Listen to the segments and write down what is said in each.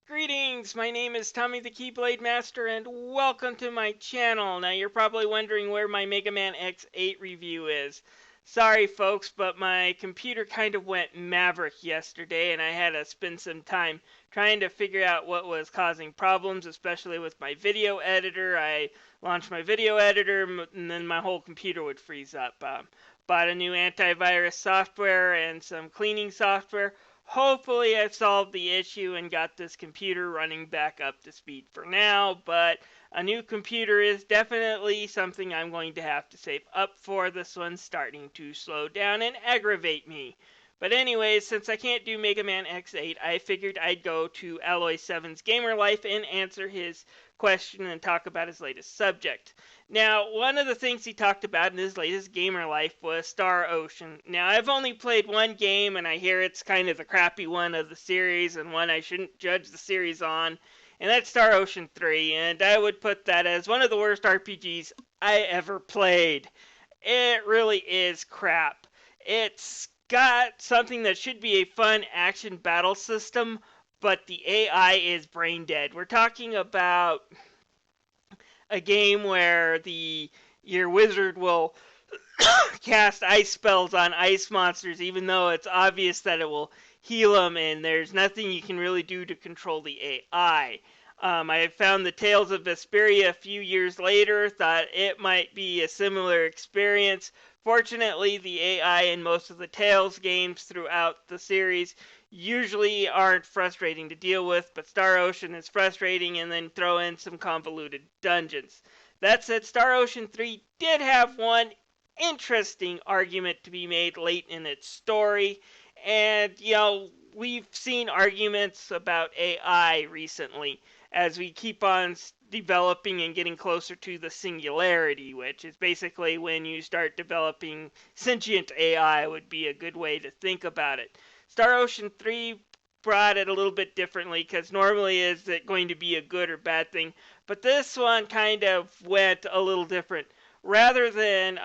Greetings, my name is Tommy the Keyblade Master and welcome to my channel. Now you're probably wondering where my Mega Man X8 review is. Sorry folks, but my computer kind of went maverick yesterday and I had to spend some time trying to figure out what was causing problems, especially with my video editor. I launched my video editor and then my whole computer would freeze up. Bought a new antivirus software and some cleaning software. Hopefully I've solved the issue and got this computer running back up to speed for now, but a new computer is definitely something I'm going to have to save up for. This one's starting to slow down and aggravate me. But anyways, since I can't do Mega Man X8, I figured I'd go to Alloy7's Gamer Life and answer his question and talk about his latest subject. Now, one of the things he talked about in his latest Gamer Life was Star Ocean. Now, I've only played one game, and I hear it's kind of the crappy one of the series, and one I shouldn't judge the series on, and that's Star Ocean 3, and I would put that as one of the worst RPGs I ever played. It really is crap. It's got something that should be a fun action battle system, but the AI is brain dead. We're talking about a game where the your wizard will cast ice spells on ice monsters, even though it's obvious that it will heal them, and there's nothing you can really do to control the AI. I found the Tales of Vesperia a few years later, thought it might be a similar experience. Fortunately, the AI in most of the Tales games throughout the series usually aren't frustrating to deal with, but Star Ocean is frustrating, and then throw in some convoluted dungeons. That said, Star Ocean 3 did have one interesting argument to be made late in its story, and we've seen arguments about AI recently as we keep on developing and getting closer to the singularity, which is basically when you start developing sentient AI, would be a good way to think about it. Star Ocean 3 brought it a little bit differently, because normally is it going to be a good or bad thing, but this one kind of went a little different. Rather than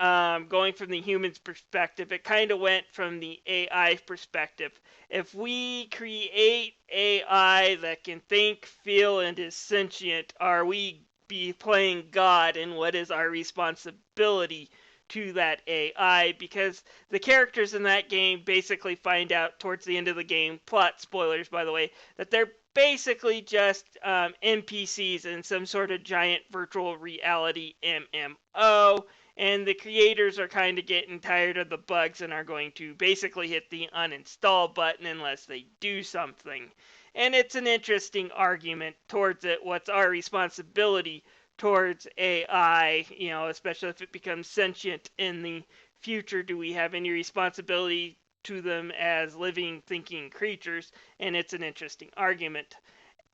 going from the human's perspective, it kind of went from the AI perspective. If we create AI that can think, feel, and is sentient, are we be playing God, and what is our responsibility to that AI? Because the characters in that game basically find out towards the end of the game, plot spoilers by the way, that they're basically just NPCs in some sort of giant virtual reality MMO, and the creators are kind of getting tired of the bugs and are going to basically hit the uninstall button unless they do something. And it's an interesting argument towards it. What's our responsibility towards AI, especially if it becomes sentient in the future? Do we have any responsibility to them as living, thinking creatures? And it's an interesting argument.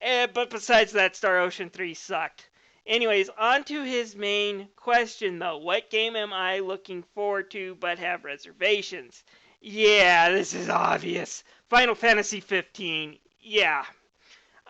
But besides that, Star Ocean 3 sucked. Anyways, on to his main question though. What game am I looking forward to but have reservations? Yeah, this is obvious. Final Fantasy 15. Yeah,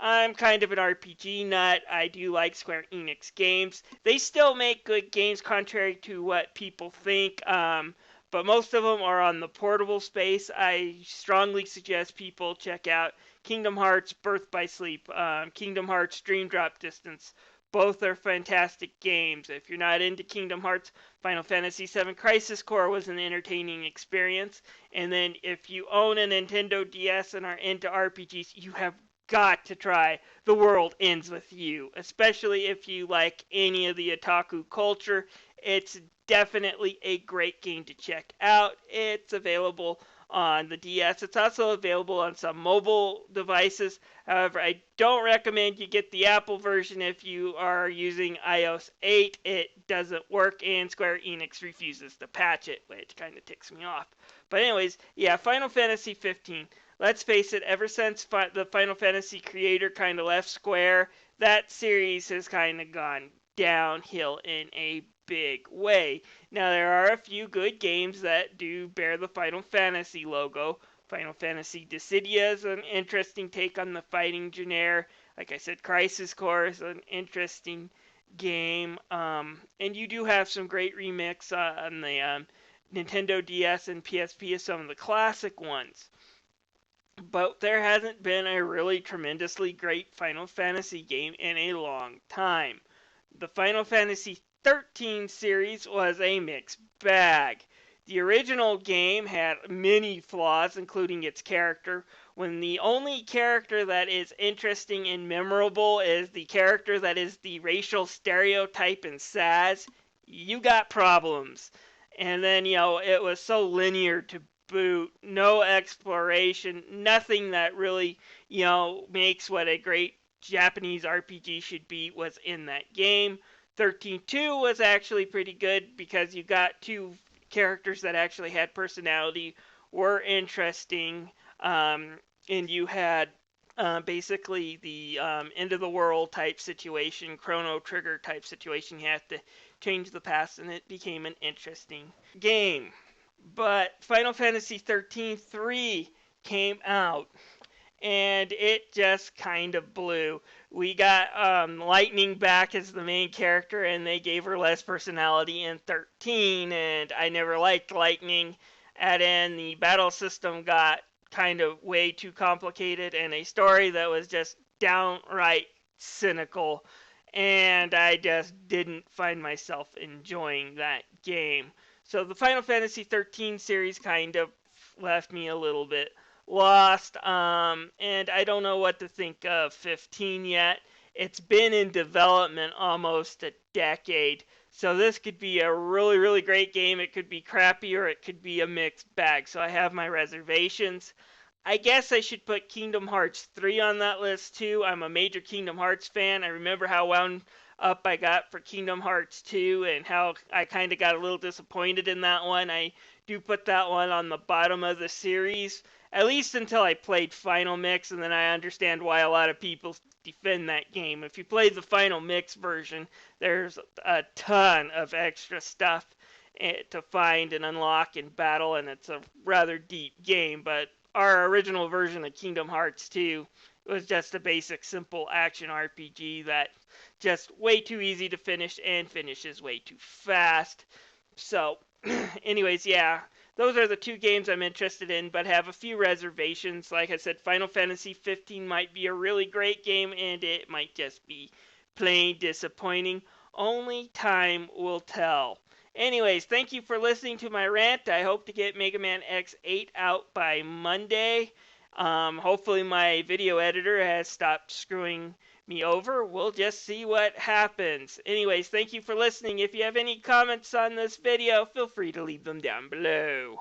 I'm kind of an RPG nut. I do like Square Enix games. They still make good games, contrary to what people think. But most of them are on the portable space. I strongly suggest people check out Kingdom Hearts Birth by Sleep, Kingdom Hearts Dream Drop Distance. Both are fantastic games. If you're not into Kingdom Hearts, Final Fantasy VII Crisis Core was an entertaining experience. And then if you own a Nintendo DS and are into RPGs, you have got to try The World Ends With You, especially if you like any of the otaku culture. It's definitely a great game to check out. It's available on the DS. It's also available on some mobile devices. However, I don't recommend you get the Apple version if you are using iOS 8. It doesn't work, and Square Enix refuses to patch it, which kind of ticks me off. But anyways, yeah, Final Fantasy 15. Let's face it, ever since the Final Fantasy creator kind of left Square, that series has kind of gone downhill in a big way. Now, there are a few good games that do bear the Final Fantasy logo. Final Fantasy Dissidia is an interesting take on the fighting genre. Like I said, Crisis Core is an interesting game. And you do have some great remix on the Nintendo DS and PSP of some of the classic ones. but there hasn't been a really tremendously great Final Fantasy game in a long time. The Final Fantasy 13 series was a mixed bag. The original game had many flaws, including its character, when the only character that is interesting and memorable is the character that is the racial stereotype in SAS. You got problems. And then, it was so linear to boot, no exploration, nothing that really, makes what a great Japanese RPG should be was in that game. 13.2 was actually pretty good because you got two characters that actually had personality, were interesting, and you had basically the end of the world type situation, Chrono Trigger type situation. You have to change the past, and it became an interesting game. But Final Fantasy 13 3 came out, and it just kind of blew. We got Lightning back as the main character, and they gave her less personality in 13, and I never liked Lightning. And then the battle system got kind of way too complicated, and a story that was just downright cynical, and I just didn't find myself enjoying that game. So the Final Fantasy 13 series kind of left me a little bit lost, and I don't know what to think of 15 yet. It's been in development almost a decade, so this could be a really, really great game. It could be crappy, or it could be a mixed bag, so I have my reservations. I guess I should put Kingdom Hearts 3 on that list too. I'm a major Kingdom Hearts fan. I remember how wound up I got for Kingdom Hearts 2 and how I kind of got a little disappointed in that one. I do put that one on the bottom of the series, at least until I played Final Mix, and then I understand why a lot of people defend that game. If you play the Final Mix version, there's a ton of extra stuff to find and unlock and battle, and it's a rather deep game, but our original version of Kingdom Hearts 2 was just a basic, simple action RPG that just way too easy to finish and finishes way too fast. So, anyways, yeah, those are the two games I'm interested in, but have a few reservations. Like I said, Final Fantasy 15 might be a really great game, and it might just be plain disappointing. Only time will tell. Anyways, thank you for listening to my rant. I hope to get Mega Man X8 out by Monday. Hopefully my video editor has stopped screwing me over. We'll just see what happens. Anyways, thank you for listening. If you have any comments on this video, feel free to leave them down below.